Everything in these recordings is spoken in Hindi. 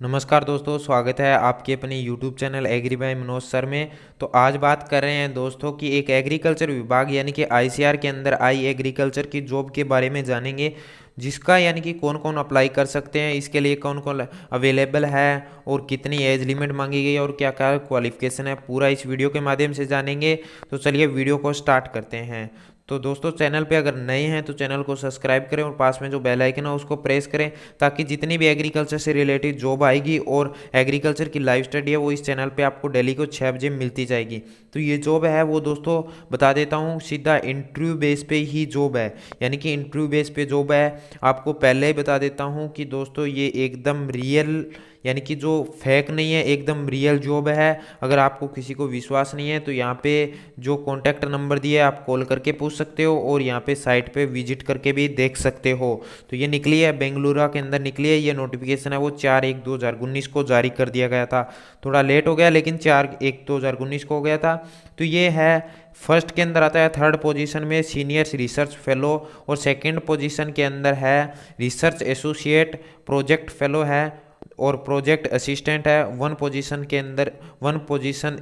नमस्कार दोस्तों, स्वागत है आपके अपने YouTube channel agri by Manoj sir में। तो आज बात कर रहे हैं दोस्तों कि एक एग्रीकल्चर विभाग यानी कि आईसीआर के अंदर आई एग्रीकल्चर की जॉब के बारे में जानेंगे, जिसका यानी कि कौन कौन अप्लाई कर सकते हैं, इसके लिए कौन कौन अवेलेबल है और कितनी एज लिमिट मांगी गई और क्या क्या क्वालिफिकेशन है, पूरा इस वीडियो के माध्यम से जानेंगे। तो चलिए वीडियो को स्टार्ट करते हैं। तो दोस्तों, चैनल पे अगर नए हैं तो चैनल को सब्सक्राइब करें और पास में जो बेल आइकन है उसको प्रेस करें, ताकि जितनी भी एग्रीकल्चर से रिलेटेड जॉब आएगी और एग्रीकल्चर की लाइव स्टडी है वो इस चैनल पे आपको डेली को 6 बजे मिलती जाएगी। तो ये जॉब है वो दोस्तों बता देता हूँ, सीधा इंटरव्यू बेस पे ही जॉब है, यानी कि इंटरव्यू बेस पे जॉब है। आपको पहले ही बता देता हूँ कि दोस्तों ये एकदम रियल, यानी कि जो फेक नहीं है, एकदम रियल जॉब है। अगर आपको किसी को विश्वास नहीं है तो यहाँ पे जो कॉन्टैक्ट नंबर दिए आप कॉल करके पूछ सकते हो और यहाँ पे साइट पे विजिट करके भी देख सकते हो। तो ये निकली है, बेंगलुरु के अंदर निकली है। ये नोटिफिकेशन है वो 4/1/2019 को जारी कर दिया गया था। थोड़ा लेट हो गया लेकिन 4/1/2019 को हो गया था। तो ये है, फर्स्ट के अंदर आता है थर्ड पोजीशन में सीनियर रिसर्च फेलो, और सेकंड पोजीशन के अंदर है रिसर्च एसोसिएट, प्रोजेक्ट फेलो है और प्रोजेक्ट असिस्टेंट है। One position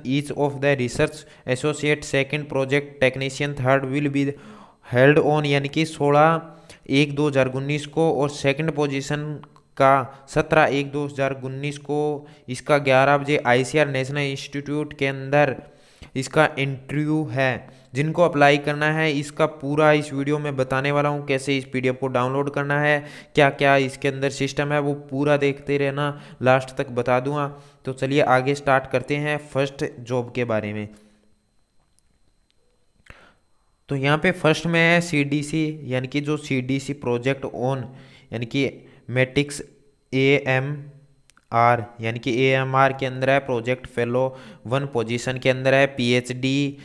each of the research associate, second project technician, third will be held on यानी कि 16/1/2019 को, और सेकंड पोजीशन का 17/1/2019 को। इसका 11 बजे आईसीआर नेशनल इंस्टीट्यूट के अंदर इसका इंटरव्यू है। जिनको अप्लाई करना है इसका पूरा इस वीडियो में बताने वाला हूँ, कैसे इस पीडीएफ को डाउनलोड करना है, क्या क्या इसके अंदर सिस्टम है, वो पूरा देखते रहना, लास्ट तक बता दूंगा। तो चलिए आगे स्टार्ट करते हैं फर्स्ट जॉब के बारे में। तो यहाँ पे फर्स्ट में है सीडीसी, यानी कि जो सीडीसी प्रोजेक्ट ऑन, यानी कि मैट्रिक्स एएमआर, यानी कि एएमआर के अंदर है प्रोजेक्ट फेलो। वन पोजीशन के अंदर है पीएचडी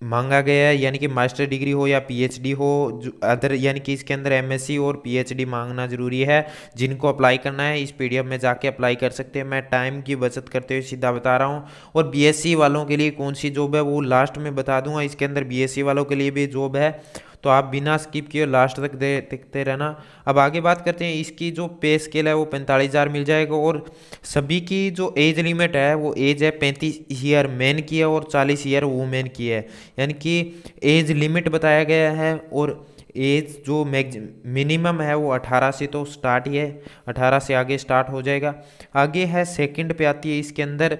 मांगा गया है, यानी कि मास्टर डिग्री हो या पीएचडी हो, अदर यानी कि इसके अंदर एमएससी और पीएचडी मांगना जरूरी है। जिनको अप्लाई करना है इस पीडीएफ में जाके अप्लाई कर सकते हैं। मैं टाइम की बचत करते हुए सीधा बता रहा हूँ। और बीएससी वालों के लिए कौन सी जॉब है वो लास्ट में बता दूंगा। इसके अंदर बीएससी वालों के लिए भी जॉब है, तो आप बिना स्किप किए लास्ट तक देखते रहना। अब आगे बात करते हैं, इसकी जो पे स्केल है वो 45,000 मिल जाएगा, और सभी की जो एज लिमिट है वो एज है 35 ईयर मेन की है और 40 ईयर वुमेन की है। यानी कि एज लिमिट बताया गया है, और एज जो मिनिमम है वो 18 से तो स्टार्ट ही है, 18 से आगे स्टार्ट हो जाएगा। आगे है सेकंड पे आती है इसके अंदर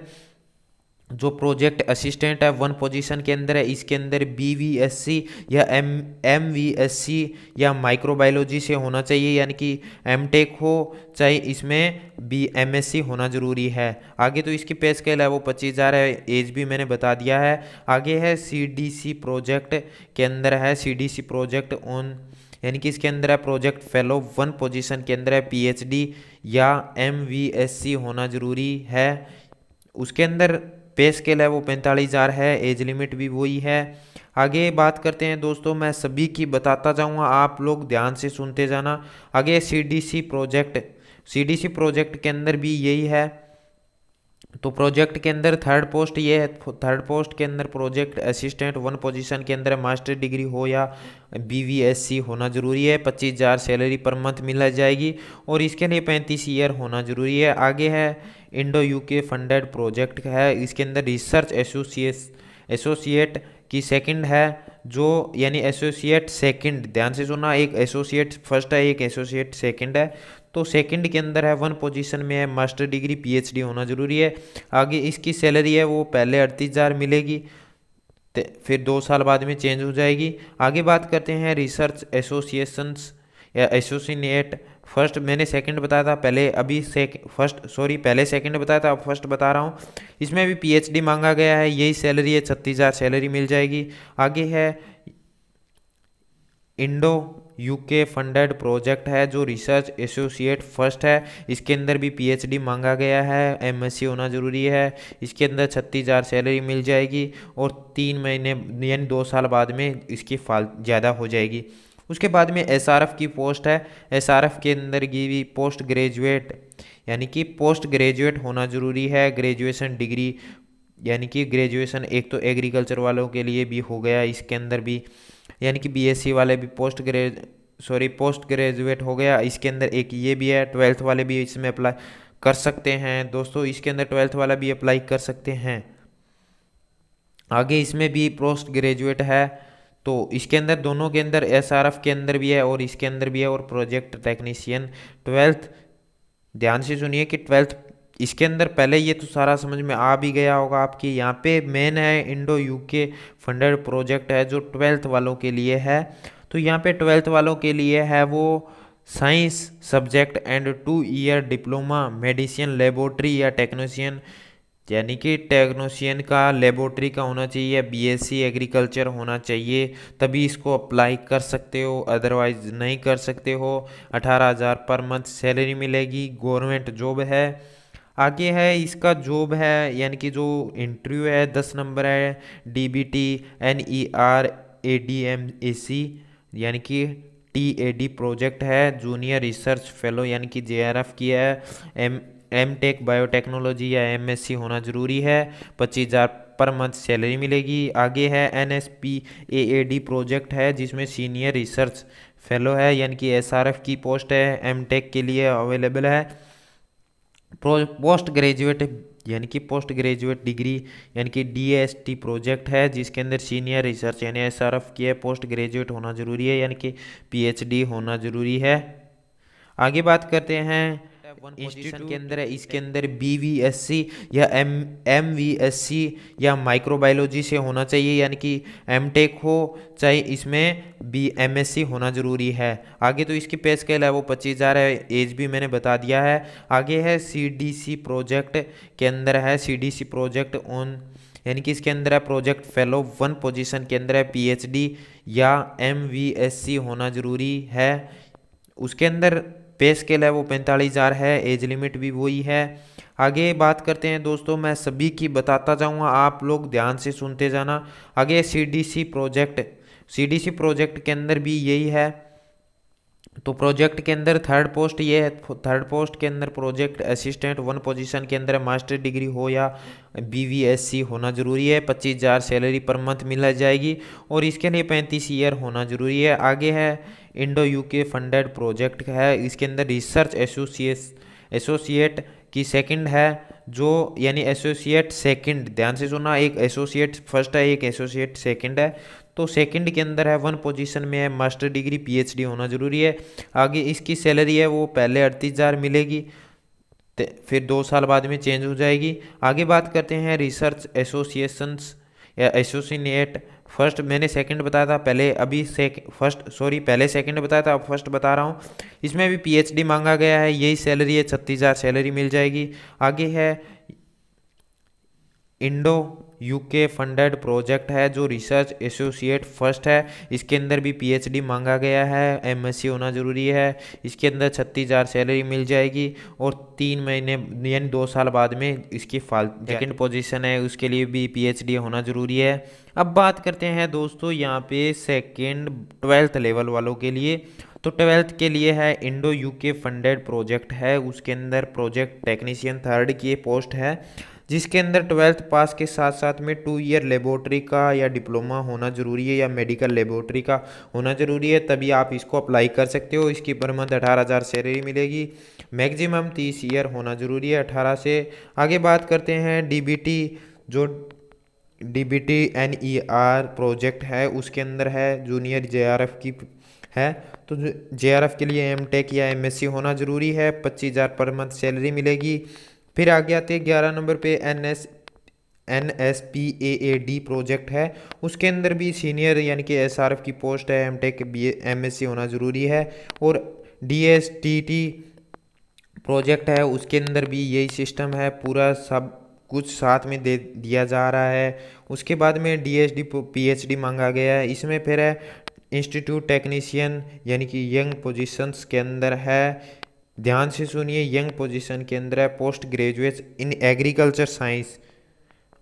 जो प्रोजेक्ट असिस्टेंट है, वन पोजीशन के अंदर है। इसके अंदर बीवीएससी या एमवीएससी या माइक्रोबायोलॉजी से होना चाहिए, यानी कि एमटेक हो चाहे इसमें बीएमएससी होना जरूरी है। आगे तो इसकी पे स्केल है वो 25,000 है, एज भी मैंने बता दिया है। आगे है सीडीसी प्रोजेक्ट के अंदर है सीडीसी प्रोजेक्ट ऑन, यानी कि इसके अंदर है प्रोजेक्ट फेलो। वन पोजीशन के अंदर है पीएचडी या एमवीएससी होना जरूरी है। उसके अंदर पे स्केल है वो 45,000 है, एज लिमिट भी वही है। आगे बात करते हैं दोस्तों, मैं सभी की बताता जाऊंगा, आप लोग ध्यान से सुनते जाना। आगे सीडीसी प्रोजेक्ट के अंदर भी यही है। तो प्रोजेक्ट के अंदर थर्ड पोस्ट ये है, थर्ड पोस्ट के अंदर प्रोजेक्ट असिस्टेंट, वन पोजीशन के अंदर मास्टर डिग्री हो या बीवीएससी होना जरूरी है। 25,000 सैलरी पर मंथ मिल जाएगी, और इसके लिए 35 ईयर होना जरूरी है। आगे है इंडो यूके फंडेड प्रोजेक्ट है, इसके अंदर रिसर्च एसोसिएट की सेकंड है, जो यानी एसोसिएट सेकंड, ध्यान से सुनना, एक एसोसिएट फर्स्ट है एक एसोसिएट सेकंड है। तो सेकंड के अंदर है वन पोजीशन में है मास्टर डिग्री पीएचडी होना जरूरी है। आगे इसकी सैलरी है वो पहले 38,000 मिलेगी, फिर 2 साल बाद में चेंज हो जाएगी। आगे बात करते हैं रिसर्च एसोसिएशंस या एसोसिएट। फर्स्ट मैंने सेकंड बताया था पहले, अभी पहले सेकंड बताया था, अब फर्स्ट बता रहा हूँ। इसमें भी पीएचडी मांगा गया है, यही सैलरी है, 36,000 सैलरी मिल जाएगी। आगे है इंडो यूके फंडेड प्रोजेक्ट है, जो रिसर्च एसोसिएट फर्स्ट है। इसके अंदर भी पीएचडी मांगा गया है, एमएससी होना जरूरी है। इसके अंदर 36,000 सैलरी मिल जाएगी, और 3 महीने यानी 2 साल बाद में इसकी फाल ज़्यादा हो जाएगी। उसके बाद में एसआरएफ की पोस्ट है। एसआरएफ के अंदर की भी पोस्ट ग्रेजुएट, यानी कि पोस्ट ग्रेजुएट होना जरूरी है, ग्रेजुएशन डिग्री, यानी कि ग्रेजुएशन एक तो एग्रीकल्चर वालों के लिए भी हो गया इसके अंदर भी, यानी कि बीएससी वाले भी पोस्ट ग्रेजुएट हो गया। इसके अंदर एक ये भी है, 12th वाले भी इसमें अप्लाई कर सकते हैं दोस्तों। इसके अंदर 12th वाला भी अप्लाई कर सकते हैं। आगे इसमें भी पोस्ट ग्रेजुएट है, तो इसके अंदर दोनों के अंदर एसआरएफ के अंदर भी है और इसके अंदर भी है, और प्रोजेक्ट टेक्नीशियन 12th। ध्यान से सुनिए कि 12th इसके अंदर पहले ये तो सारा समझ में आ भी गया होगा आपकी। यहाँ पे मेन है इंडो यूके फंडेड प्रोजेक्ट है जो 12th वालों के लिए है। तो यहाँ पे 12th वालों के लिए है वो science subject and 2 year diploma medicine laboratory या टेक्नीशियन, यानी कि टेक्नीशियन का लेबोरेटरी का होना चाहिए, बीएससी एग्रीकल्चर होना चाहिए, तभी इसको अप्लाई कर सकते हो, अदरवाइज नहीं कर सकते हो। 18,000 पर मंथ सैलरी मिलेगी, गवर्नमेंट जॉब है। आगे है इसका जॉब है, यानी कि जो इंटरव्यू है 10 नंबर है, डीबीटी NER ADMAC यानी कि TAD प्रोजेक्ट है, जूनियर रिसर्च फेलो यानी कि JRF की है, M.Tech बायोटेक्नोलॉजी या MSc होना जरूरी है। 25,000 पर मंथ सैलरी मिलेगी। आगे है NSPAAD प्रोजेक्ट है जिसमें सीनियर रिसर्च फेलो है, यानी कि SRF की पोस्ट है, M.Tech के लिए अवेलेबल है। पोस्ट ग्रेजुएट यानी कि पोस्ट ग्रेजुएट डिग्री यानी कि DST प्रोजेक्ट है जिसके अंदर सीनियर रिसर्च यानी SRF की है, पोस्ट ग्रेजुएट होना जरूरी है, यानी कि PhD होना जरूरी है। आगे बात करते हैं इंस्टीट्यूशन के अंदर है, इसके अंदर BVSC या MVSC या माइक्रोबायोलॉजी से होना चाहिए, यानी कि M.Tech हो चाहे इसमें MSc होना जरूरी है। आगे तो इसकी पे स्केल है वो 25,000 है, एज भी मैंने बता दिया है। आगे है CDC प्रोजेक्ट के अंदर है, CDC प्रोजेक्ट ऑन यानी कि इसके अंदर है प्रोजेक्ट फेलो 1 पोजीशन के अंदर है PhD या MVSC होना जरूरी है। उसके अंदर पे स्केल है वो 45,000 है, एज लिमिट भी वही है। आगे बात करते हैं दोस्तों, मैं सभी की बताता जाऊंगा, आप लोग ध्यान से सुनते जाना। आगे CDC प्रोजेक्ट, CDC प्रोजेक्ट के अंदर भी यही है। तो प्रोजेक्ट के अंदर थर्ड पोस्ट ये है, थर्ड पोस्ट के अंदर प्रोजेक्ट असिस्टेंट 1 पोजीशन के अंदर मास्टर डिग्री हो या BVSC होना जरूरी है। 25,000 सैलरी पर मंथ मिल जाएगी और इसके लिए 35 ईयर होना जरूरी है। आगे है इंडो यूके फंडेड प्रोजेक्ट है, इसके अंदर रिसर्च एसोसिएट की सेकंड है, जो यानी एसोसिएट सेकंड, ध्यान से सुना, एक एसोसिएट फर्स्ट है एक एसोसिएट सेकंड है। तो सेकंड के अंदर है 1 पोजीशन में है, मास्टर डिग्री PhD होना जरूरी है। आगे इसकी सैलरी है वो पहले 38,000 मिलेगी, फिर 2 साल बाद में चेंज हो जाएगी। आगे बात करते हैं रिसर्च एसोसिएशंस या एसोसिएट। फर्स्ट मैंने सेकंड बताया था पहले, अभी पहले सेकंड बताया था, अब फर्स्ट बता रहा हूँ। इसमें भी PhD मांगा गया है, यही सैलरी है, 36,000 सैलरी मिल जाएगी। आगे है इंडो यूके फंडेड प्रोजेक्ट है जो रिसर्च एसोसिएट फर्स्ट है, इसके अंदर भी PhD मांगा गया है, MSc होना जरूरी है। इसके अंदर 36,000 सैलरी मिल जाएगी और 3 महीने यानी 2 साल बाद में इसकी सेकंड पोजीशन है, उसके लिए भी PhD होना जरूरी है। अब बात करते हैं दोस्तों यहाँ पे सेकेंड 12th लेवल वालों के लिए। तो 12th के लिए है इंडो यूके फंडेड प्रोजेक्ट है, उसके अंदर प्रोजेक्ट टेक्नीशियन थर्ड की पोस्ट है, जिसके अंदर 12th पास के साथ साथ में 2 ईयर लेबोरेटरी का या डिप्लोमा होना जरूरी है या मेडिकल लेबोरेटरी का होना जरूरी है, तभी आप इसको अप्लाई कर सकते हो। इसकी पर मंथ 18,000 सैलरी मिलेगी, मैक्सिमम 30 ईयर होना जरूरी है 18 से। आगे बात करते हैं DBT, जो DBT NER प्रोजेक्ट है, उसके अंदर है जूनियर JRF की है। तो JRF के लिए M.Tech या MSc होना जरूरी है, 25,000 पर मंथ सैलरी मिलेगी। फिर आगे आते हैं 11 नंबर पे NSPAAD प्रोजेक्ट है, उसके अंदर भी सीनियर यानी कि SRF की पोस्ट है, M.Tech MSc होना ज़रूरी है। और DSTT प्रोजेक्ट है, उसके अंदर भी यही सिस्टम है, पूरा सब कुछ साथ में दे दिया जा रहा है। उसके बाद में DSD PhD मांगा गया है। इसमें फिर है इंस्टीट्यूट टेक्नीशियन यानी कि यंग पोजीशंस के अंदर है, ध्यान से सुनिए, यंग पोजीशन के अंदर है post graduate in agriculture science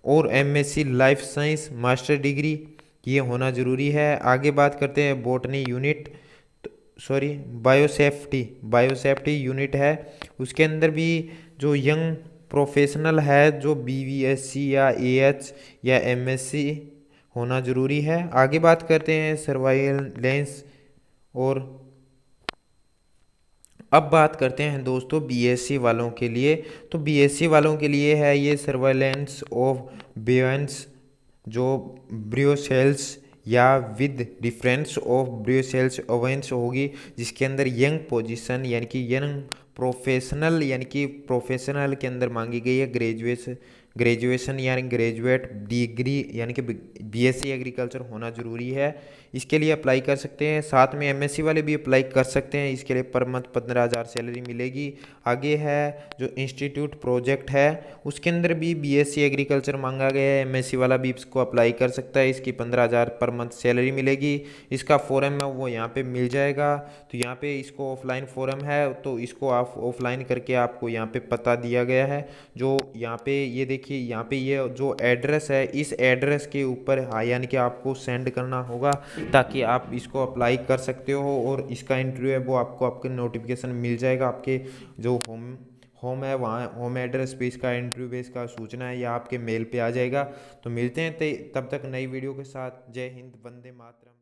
और MSc life science master degree, ये होना ज़रूरी है। आगे बात करते हैं बॉटनी यूनिट, बायोसेफ्टी यूनिट है, उसके अंदर भी जो यंग प्रोफेशनल है जो BVSC या AH या MSc होना ज़रूरी है। आगे बात करते हैं सर्वाइलेंस और अब बात करते हैं दोस्तों बीएससी वालों के लिए। तो बीएससी वालों के लिए है ये सर्वेलेंस ऑफ बेवेंस जो ब्रियोसेल्स या विद डिफरेंस ऑफ ब्रियोसेल्स ओवेंस होगी, जिसके अंदर यंग पोजीशन यानी कि यंग प्रोफेशनल यानी कि प्रोफेशनल के अंदर मांगी गई है ग्रेजुएशन यानी ग्रेजुएट डिग्री यानी कि बीएससी एग्रीकल्चर होना ज़रूरी है। इसके लिए अप्लाई कर सकते हैं। साथ में एमएससी वाले भी अप्लाई कर सकते हैं। इसके लिए पर मंथ 15,000 सैलरी मिलेगी। आगे है जो इंस्टीट्यूट प्रोजेक्ट है उसके अंदर भी बीएससी एग्रीकल्चर मांगा गया है। एमएससी वाला भी इसको अप्लाई कर सकता है। इसकी 15,000 पर मंथ सैलरी मिलेगी। इसका फॉर्म है वो यहाँ पे मिल जाएगा। तो यहाँ पे इसको ऑफलाइन फॉर्म है तो इसको आप ऑफलाइन करके आपको यहाँ पे पता दिया गया है। जो यहाँ पे ये देखिए यहाँ पे ये जो एड्रेस है इस एड्रेस के ऊपर यानी कि आपको सेंड करना होगा ताकि आप इसको अप्लाई कर सकते हो और इसका इंटरव्यू है वो आपको आपके नोटिफिकेशन मिल जाएगा। आपके जो होम है वहाँ होम एड्रेस पे इसका इंटरव्यू बेस का सूचना है या आपके मेल पे आ जाएगा। तो मिलते हैं तब तक नई वीडियो के साथ। जय हिंद, वंदे मातरम।